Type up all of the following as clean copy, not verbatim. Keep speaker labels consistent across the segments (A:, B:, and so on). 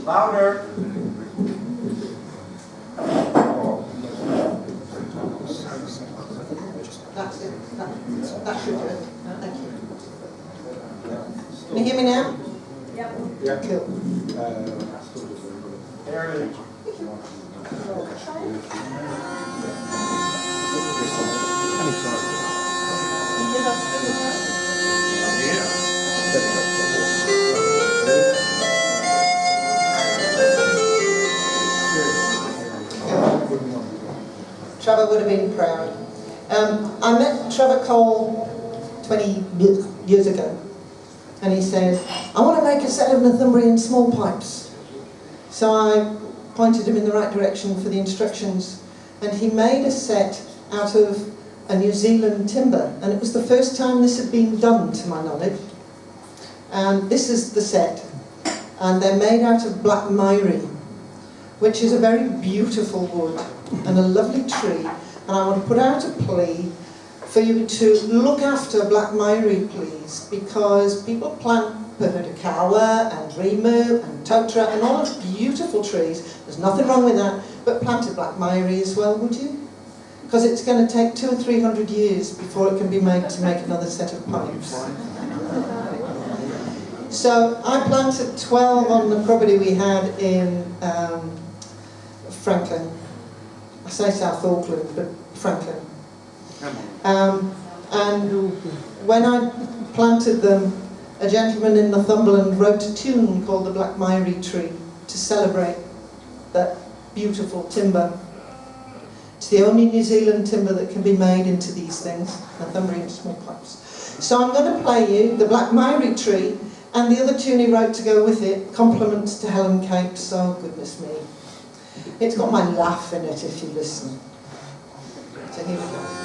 A: Louder.
B: That's it. That should do it. Thank you. Can you hear me now?
C: Yep.
A: Yeah.
B: Cool.
A: Aaron.
B: Trevor would have been proud. I met Trevor Cole 20 years ago, and he said, I want to make a set of Northumbrian small pipes. So I pointed him in the right direction for the instructions, and he made a set out of a New Zealand timber, and it was the first time this had been done, to my knowledge. And this is the set, and they're made out of black Maire, which is a very beautiful wood and a lovely tree, and I want to put out a plea for you to look after black Maire, please, because people plant Purhudakawa and Rimu and Totra and all those beautiful trees. There's nothing wrong with that, but plant a black Maire as well, would you? Because it's going to take 200 or 300 years before it can be made to make another set of pipes. So I planted 12 on the property we had in Franklin. I say South Auckland, but Franklin. And when I planted them, a gentleman in Northumberland wrote a tune called the Black Maire Tree to celebrate that beautiful timber. It's the only New Zealand timber that can be made into these things, Northumbrian small pipes. So I'm going to play you the Black Maire Tree and the other tune he wrote to go with it, Compliments to Helen Capes. Oh, goodness me. It's got my laugh in it if you listen. So here we go.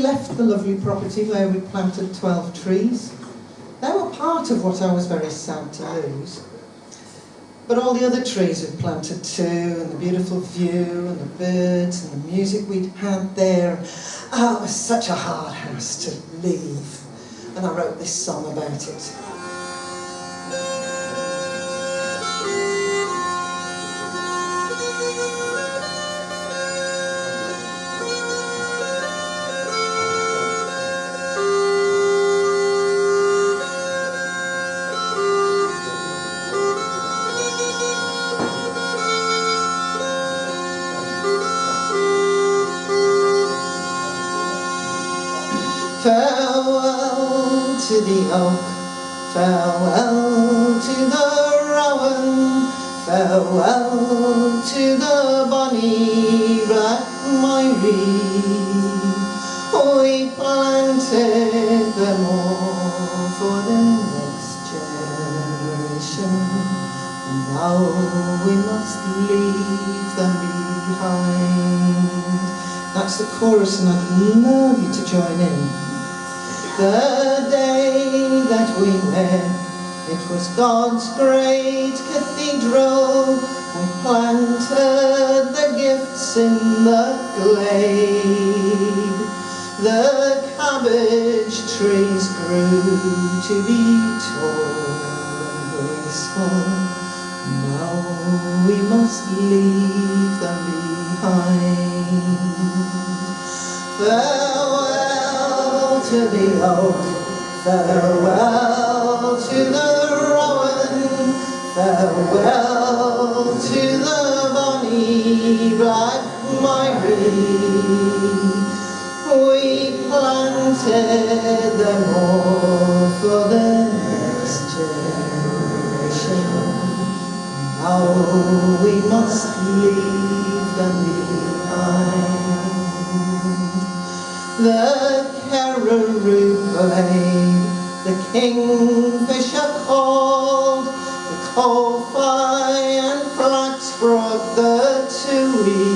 B: left the lovely property where we planted 12 trees. They were part of what I was very sad to lose. But all the other trees we'd planted too, and the beautiful view, and the birds, and the music we'd had there. Oh, it was such a hard house to leave. And I wrote this song about it. Farewell to the oak, farewell to the rowan, farewell to the bonny black Maire. We planted them all for the next generation, and now we must leave them behind. That's the chorus, and I'd love you to join in. The day that we met, it was God's great cathedral. We planted the gifts in the glade. The cabbage trees grew to be tall and graceful. Now we must leave them behind. Farewell to the oak, farewell to the rowan, farewell to the bonny black Maire. We planted them all for the next generation. Now we must leave them behind. The caribou played, the kingfisher called, the coal-fly and flax brought the tui.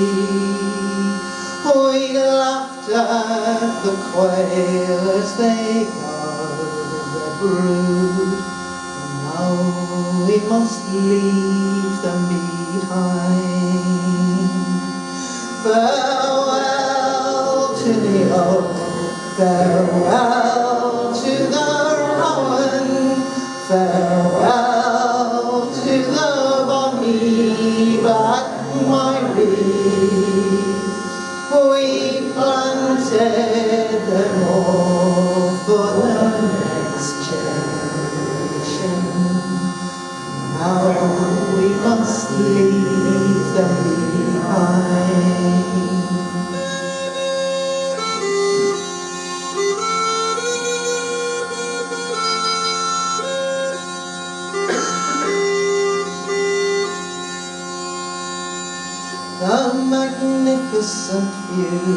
B: We laughed at the quail as they guarded their brood. Now we must leave them behind. Farewell to the oak, farewell to the rowan, farewell to the bonny black Maire. We planted them all for the next generation. Now we must leave them behind. The magnificent view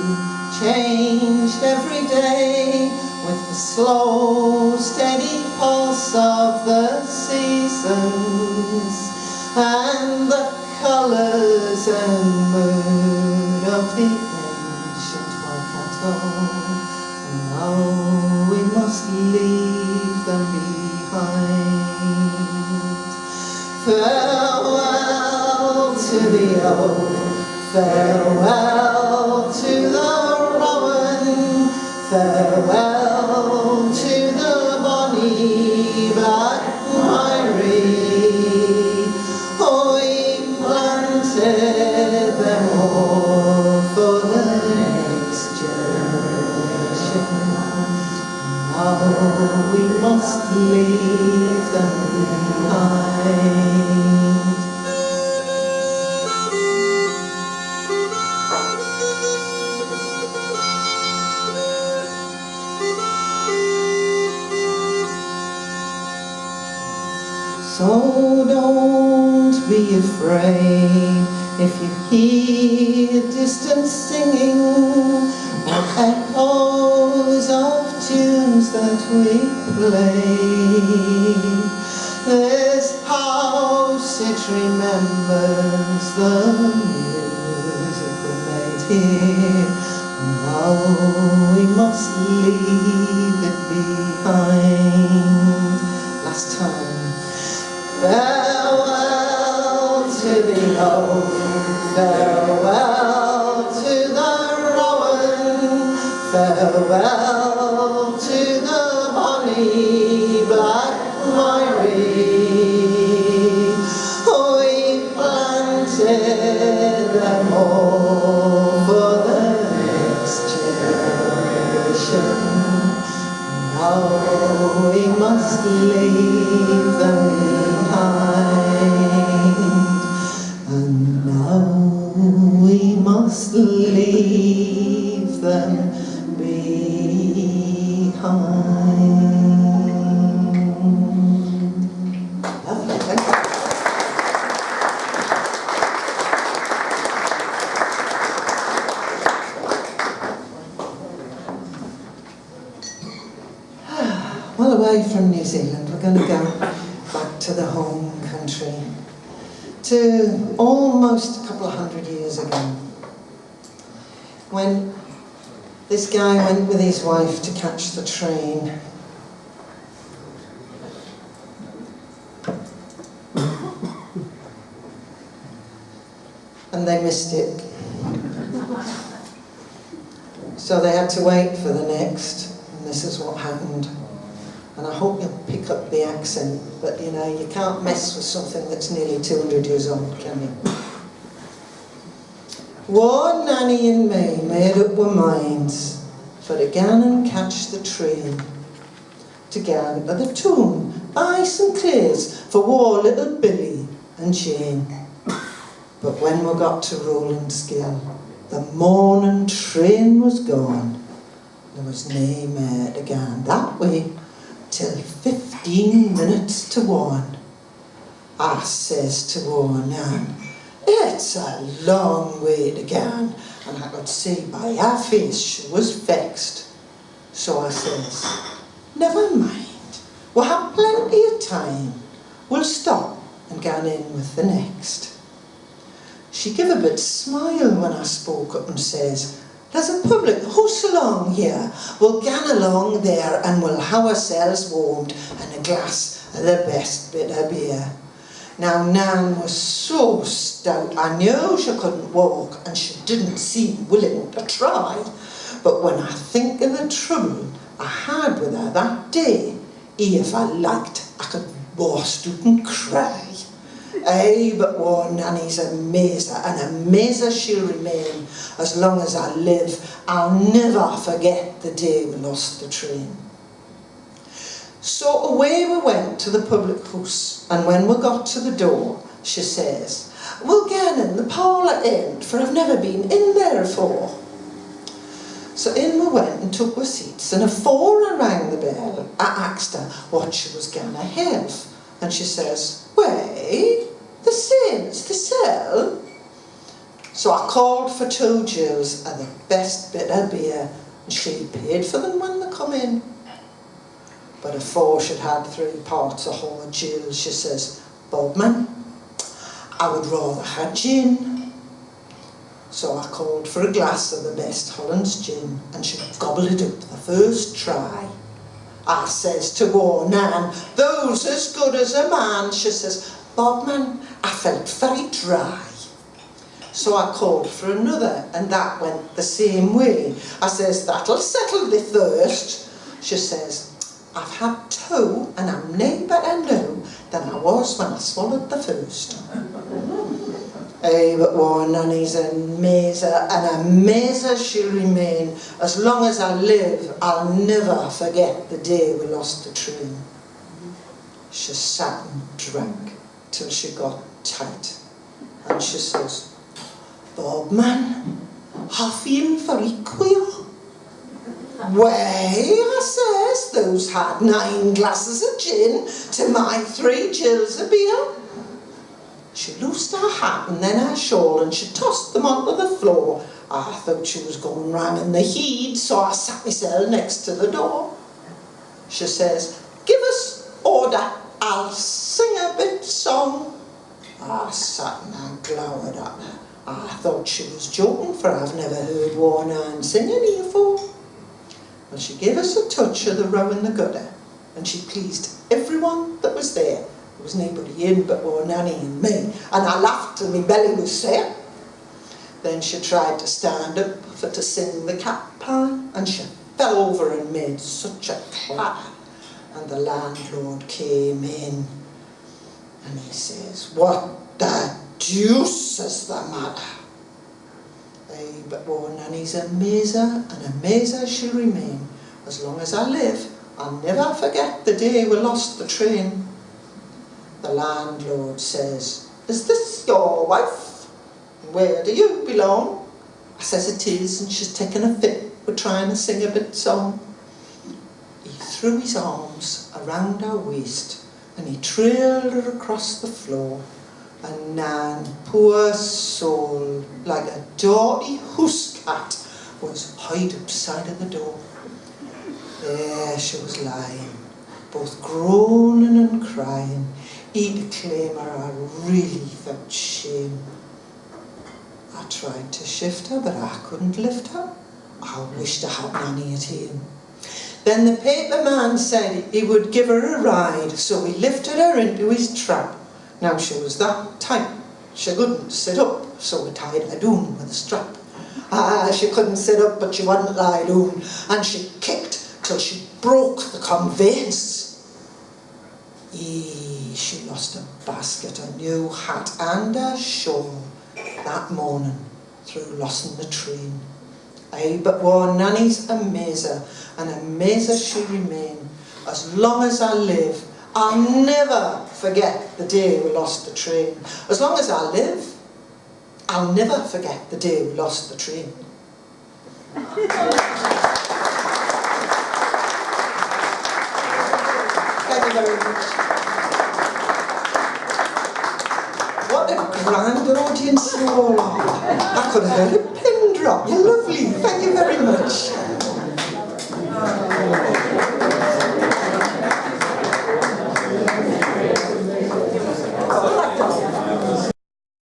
B: changed every day with the slow, steady pulse of the seasons and the colours and mood of the ancient Waikato. Now we must leave them behind. Farewell to the oak, farewell to the rowan, farewell to the bonny black Maire. We planted them all for the next generation. Now we must leave them behind. So don't be afraid if you hear distant singing or echoes of tunes that we played. This house, it remembers the music we made here. Now we must must leave it behind. Last time. Farewell to the old, farewell to the rowan, farewell to the bonny black Maire. We planted them all for the next generation. Now we must leave them behind, and now we must leave them behind. Lovely, thank you. Well, away from New Zealand, we're going to go back to the home country, to almost a couple of 100 years ago, when this guy went with his wife to catch the train. And they missed it. So they had to wait for the next, and this is what happened. And I hope you'll pick up the accent, but you know, you can't mess with something that's nearly 200 years old, can you? War, Nanny and me made up our minds for to gan and catch the train, to gan to the town, buy some clothes for war little Billy and Jane. But when we got to Rowlands Gill, the morning train was gone. There was nae Maire to gan that way till 15 minutes to 1. I says to our Nan, it's a long way to gan, and I could see by her face she was vexed. So I says, never mind, we'll have plenty of time. We'll stop and gan in with the next. She give a bit smile when I spoke up and says, there's a public house along here. We'll gan along there and we'll have ourselves warmed and a glass of the best bit of beer. Now Nan was so stout, I knew she couldn't walk and she didn't seem willing to try. But when I think of the trouble I had with her that day, if I liked, I could burst out and cry. Aye, but war Nanny's a mazer, and a mazer she'll remain as long as I live. I'll never forget the day we lost the train. So away we went to the public house, and when we got to the door, she says, we'll gan in the parlour end, for I've never been in there afore. So in we went and took our seats, and afore I rang the bell, I asked her what she was gan to have, and she says, "Why, the same as the cell." So I called for 2 gills and the best bit of beer, and she paid for them when they come in. But afore she'd had 3 parts of her gill, she says, "Bodman, I would rather have gin." So I called for a glass of the best Holland's gin, and she gobbled it up the first try. I says to our Nan, "Those as good as a man." She says, "Bodman, I felt very dry." So I called for another, and that went the same way. I says, "That'll settle the thirst." She says, "I've had 2, and I'm nae better now than I was when I swallowed the first." Aye, but war Nanny's a mazer, and a mazer she'll remain. As long as I live, I'll never forget the day we lost the train. She sat and drank till she got tight, and she says, "Bodman, I feel very queer." "Why," I says, "those had 9 glasses of gin to my 3 gills of beer." She loosed her hat and then her shawl, and she tossed them onto the floor. I thought she was going round in the heat, so I sat myself next to the door. She says, "Give us order, I'll sing a bit song." I sat and I glowered at her. I thought she was joking, for I've never heard war Nan sing any before. Well, she gave us a touch of the row in the gutter, and she pleased everyone that was there. There was nobody in but our Nanny and me, and I laughed till my belly was sore. Then she tried to stand up for to sing the cat pie, and she fell over and made such a clatter. And the landlord came in, and he says, "What the deuce is the matter?" But our Nanny's a mazer, and a mazer she'll remain. As long as I live, I'll never forget the day we lost the train. The landlord says, "Is this your wife? Where do you belong?" I says it is, and she's taken a fit. We're trying to sing a bit song. He threw his arms around her waist, and he trailed her across the floor. And Nan, poor soul, like a dirty house cat, was hid upside of the door. There she was lying, both groaning and crying. He to claim her, I really felt shame. I tried to shift her, but I couldn't lift her. I wished I had Nanny at home. Then the paper man said he would give her a ride, so he lifted her into his trap. Now she was that tight, she couldn't sit up, so we tied her down with a strap. She couldn't sit up, but she wouldn't lie down, and she kicked till she broke the conveyance. She lost a basket, a new hat, and a shawl that morning through losing the train. But our Nanny's a mazer, and a mazer she'll remain. As long as I live, I'll never forget the day we lost the train. As long as I live, I'll never forget the day we lost the train. Thank you very much. What a grand audience you all are. I could have heard a pin drop. You're lovely. Thank you very much.